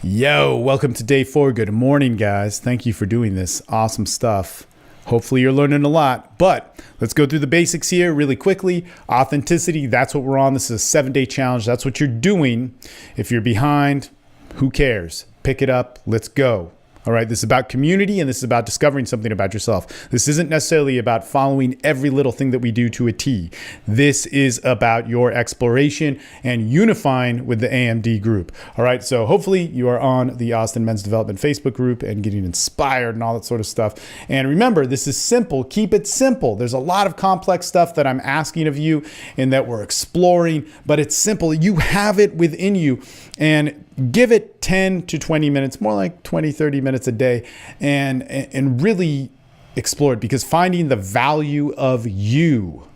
Yo, welcome to day 4. Good morning, guys. Thank you for doing this. Awesome stuff. Hopefully you're learning a lot, but let's go through the basics here really quickly. Authenticity, that's what we're on. This is a 7-day challenge. That's what you're doing. If you're behind, who cares? Pick it up. Let's go. All right, this is about community and this is about discovering something about yourself. This isn't necessarily about following every little thing that we do to a T. This is about your exploration and unifying with the AMD group. All right, so hopefully you are on the Austin Men's Development Facebook group and getting inspired and all that sort of stuff. And remember, this is simple. Keep it simple. There's a lot of complex stuff that I'm asking of you and that we're exploring, but it's simple. You have it within you, and give it 10 to 20 minutes, more like 20, 30 minutes a day, and really explore it, because finding the value of you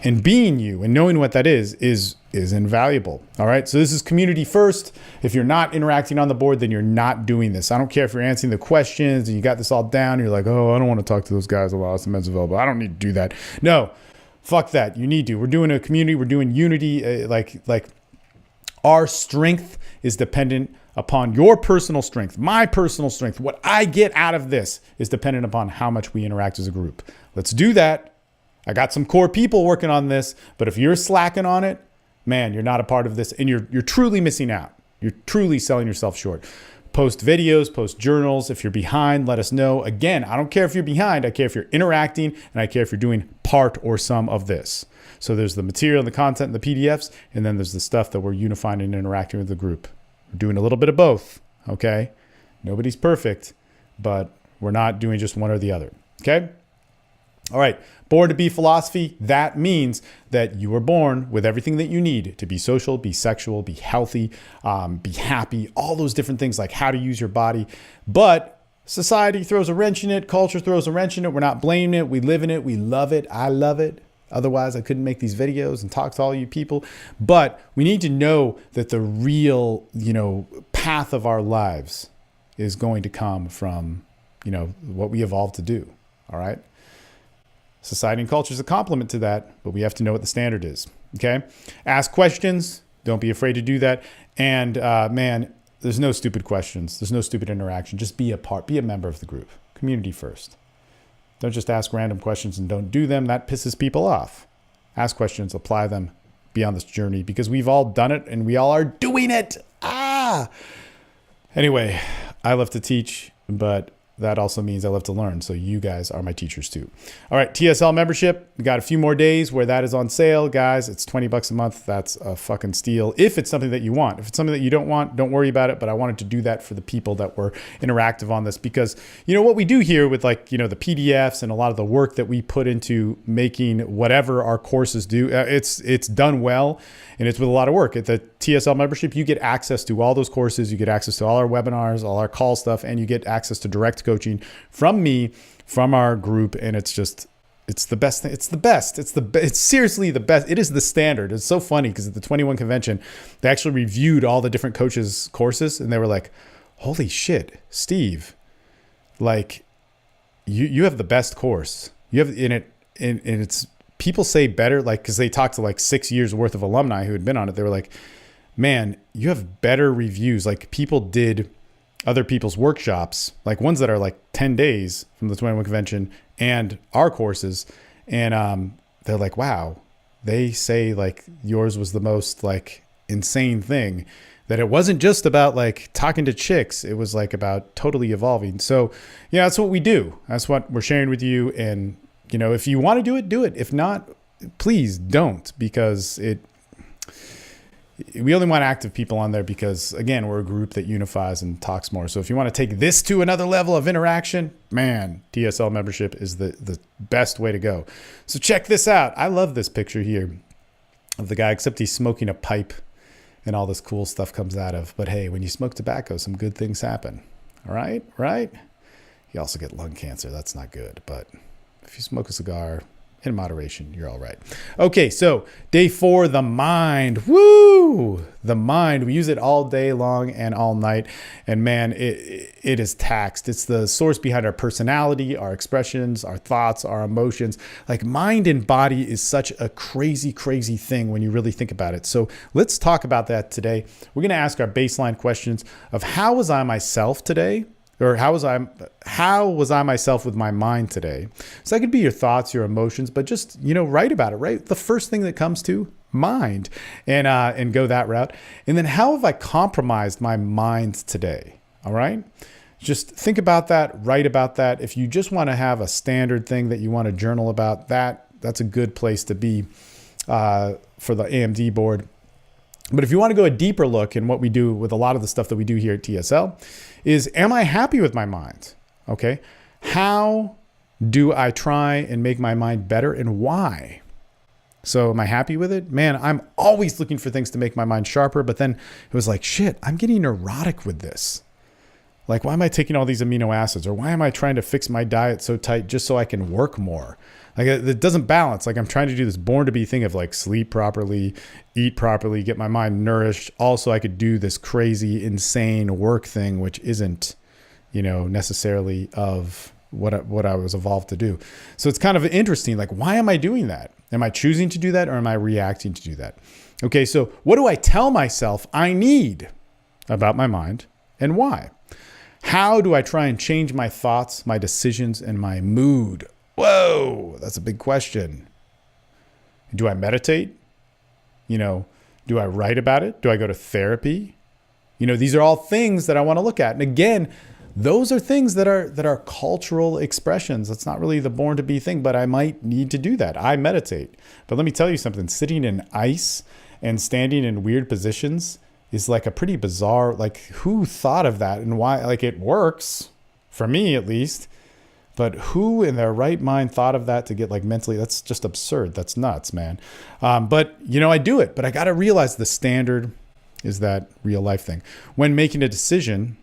and being you and knowing what that is invaluable. All right. So this is community first. If you're not interacting on the board, then you're not doing this. I don't care if you're answering the questions and you got this all down. You're like, oh, I don't want to talk to those guys about Austin Men's Development. I don't need to do that. No, fuck that. You need to. We're doing a community. We're doing unity. Our strength is dependent upon your personal strength, my personal strength. What I get out of this is dependent upon how much we interact as a group. Let's do that. I got some core people working on this, but if you're slacking on it, man, you're not a part of this, and you're truly missing out. You're truly selling yourself short. Post videos, post journals. If you're behind, let us know. Again, I don't care if you're behind. I care if you're interacting, and I care if you're doing part or some of this. So there's the material and the content and the PDFs, and then there's the stuff that we're unifying and interacting with the group. We're doing a little bit of both, okay? Nobody's perfect, but we're not doing just one or the other, okay? All right, born to be philosophy. That means that you were born with everything that you need to be social, be sexual, be healthy, be happy, all those different things, like how to use your body. But society throws a wrench in it. Culture throws a wrench in it. We're not blaming it. We live in it. We love it. I love it. Otherwise, I couldn't make these videos and talk to all you people. But we need to know that the real, path of our lives is going to come from, what we evolved to do. All right. Society and culture is a complement to that, but we have to know what the standard is. Okay. Ask questions. Don't be afraid to do that. And man, there's no stupid questions. There's no stupid interaction. Just be a member of the group. Community first. Don't just ask random questions and don't do them. That pisses people off. Ask questions, apply them, be on this journey, because we've all done it and we all are doing it. Anyway, I love to teach, but that also means I love to learn. So you guys are my teachers too. All right, TSL membership. We got a few more days where that is on sale, guys. It's $20 a month. That's a fucking steal. If it's something that you want. If it's something that you don't want, don't worry about it. But I wanted to do that for the people that were interactive on this, because what we do here with the PDFs and a lot of the work that we put into making whatever our courses do, it's done well, and it's with a lot of work. At the TSL membership, you get access to all those courses. You get access to all our webinars, all our call stuff, and you get access to direct coaching from me, from our group. And it's the best thing. It's the best. It's seriously the best. It is the standard. It's so funny because at the 21 convention, they actually reviewed all the different coaches' courses, and they were like, holy shit, Steve, you have the best course. You have in it, and it's, people say better, because they talked to 6 years worth of alumni who had been on it. They were like, man, you have better reviews. People did other people's workshops, ones that are 10 days from the 21 convention and our courses. And they're like, wow, they say yours was the most insane thing, that it wasn't just about talking to chicks. It was about totally evolving. So yeah, that's what we do. That's what we're sharing with you. And if you want to do it, do it. If not, please don't, because we only want active people on there because, again, we're a group that unifies and talks more. So if you want to take this to another level of interaction, man, TSL membership is the best way to go. So check this out. I love this picture here of the guy, except he's smoking a pipe and all this cool stuff comes out of. But hey, when you smoke tobacco, some good things happen. All right? Right? You also get lung cancer. That's not good. But if you smoke a cigar, in moderation, you're all right. Okay, so day 4, the mind. Woo! The mind. We use it all day long and all night. And man, it is taxed. It's the source behind our personality, our expressions, our thoughts, our emotions. Like mind and body is such a crazy, crazy thing when you really think about it. So let's talk about that today. We're going to ask our baseline questions of how was I myself today? Or how was I myself with my mind today? So that could be your thoughts, your emotions, but just, write about it, right? The first thing that comes to mind and go that route. And then how have I compromised my mind today? All right. Just think about that, write about that. If you just want to have a standard thing that you want to journal about, that's a good place to be for the AMD board. But if you want to go a deeper look in what we do with a lot of the stuff that we do here at TSL is, am I happy with my mind? Okay. How do I try and make my mind better and why? So am I happy with it? Man, I'm always looking for things to make my mind sharper. But then it was like, shit, I'm getting neurotic with this. Like, why am I taking all these amino acids? Or why am I trying to fix my diet so tight just so I can work more? Like, it doesn't balance. Like, I'm trying to do this born to be thing of like sleep properly, eat properly, get my mind nourished. Also, I could do this crazy, insane work thing, which isn't, necessarily of what I was evolved to do. So it's kind of interesting. Like, why am I doing that? Am I choosing to do that or am I reacting to do that? Okay, so what do I tell myself I need about my mind and why? How do I try and change my thoughts, my decisions, and my mood? Whoa, that's a big question. Do I meditate? Do I write about it? Do I go to therapy? These are all things that I want to look at. And again, those are things that are cultural expressions. That's not really the born to be thing, but I might need to do that. I meditate. But let me tell you something, sitting in ice and standing in weird positions is like a pretty bizarre, like who thought of that and why? Like it works for me at least, but who in their right mind thought of that to get like mentally, that's just absurd. That's nuts, man. But I do it, but I got to realize the standard is that real life thing. When making a decision,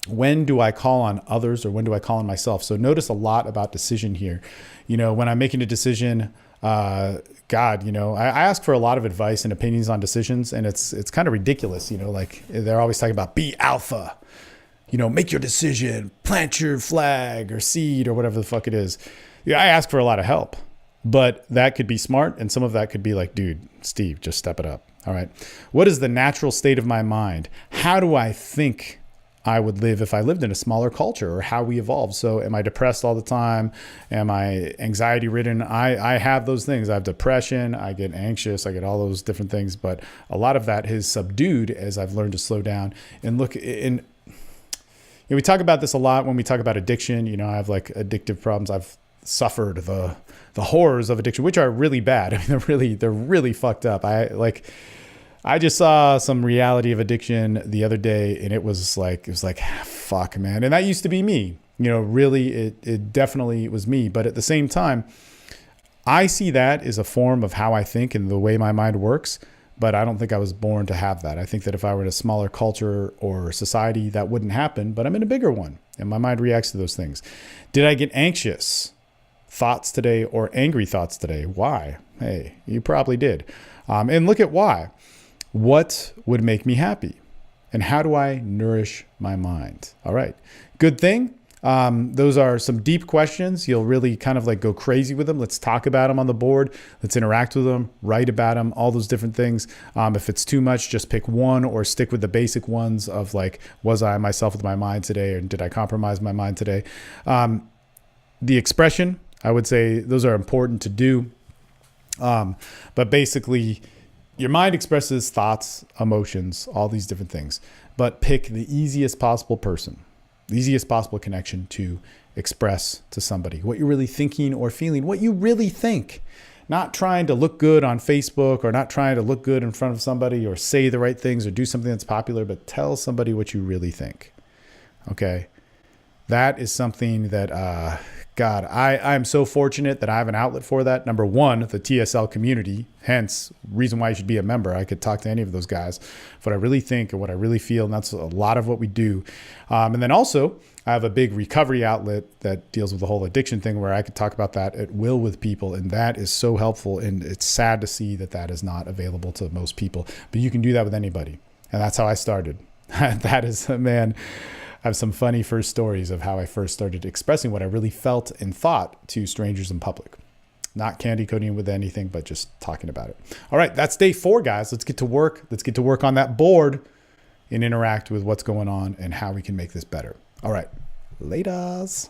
when do I call on others or when do I call on myself? So notice a lot about decision here. When I'm making a decision, I ask for a lot of advice and opinions on decisions, and it's kind of ridiculous. Like they're always talking about be alpha, make your decision, plant your flag or seed or whatever the fuck it is. I ask for a lot of help, but that could be smart. And some of that could be like, dude, Steve, just step it up. All right. What is the natural state of my mind? How do I think I would live if I lived in a smaller culture, or how we evolved? So am I depressed all the time? Am I anxiety ridden? I have those things. I have depression. I get anxious. I get all those different things. But a lot of that is subdued as I've learned to slow down and look in. We talk about this a lot when we talk about addiction. I have like addictive problems. I've suffered the horrors of addiction, which are really bad. I mean, they're really fucked up. I just saw some reality of addiction the other day, and it was like, fuck, man. And that used to be me, really, it definitely was me. But at the same time, I see that as a form of how I think and the way my mind works. But I don't think I was born to have that. I think that if I were in a smaller culture or society, that wouldn't happen, but I'm in a bigger one and my mind reacts to those things. Did I get anxious thoughts today or angry thoughts today? Why? Hey, you probably did. And look at why. What would make me happy? And how do I nourish my mind? All right. Good thing. Those are some deep questions. You'll really kind of like go crazy with them. Let's talk about them on the board. Let's interact with them, write about them, all those different things. If it's too much, just pick one or stick with the basic ones of like, was I myself with my mind today? Or did I compromise my mind today? The expression, I would say those are important to do. But basically, your mind expresses thoughts, emotions, all these different things, but pick the easiest possible person, the easiest possible connection to express to somebody what you're really thinking or feeling, what you really think, not trying to look good on Facebook or not trying to look good in front of somebody or say the right things or do something that's popular, but tell somebody what you really think. Okay. That is something that, God, I am so fortunate that I have an outlet for that. Number one, the TSL community, hence reason why you should be a member. I could talk to any of those guys, what I really think and what I really feel. And that's a lot of what we do. And then also I have a big recovery outlet that deals with the whole addiction thing where I could talk about that at will with people. And that is so helpful. And it's sad to see that that is not available to most people, but you can do that with anybody. And that's how I started. That is, man, I have some funny first stories of how I first started expressing what I really felt and thought to strangers in public. Not candy coating with anything, but just talking about it. All right, that's day 4, guys. Let's get to work. Let's get to work on that board and interact with what's going on and how we can make this better. All right, laters.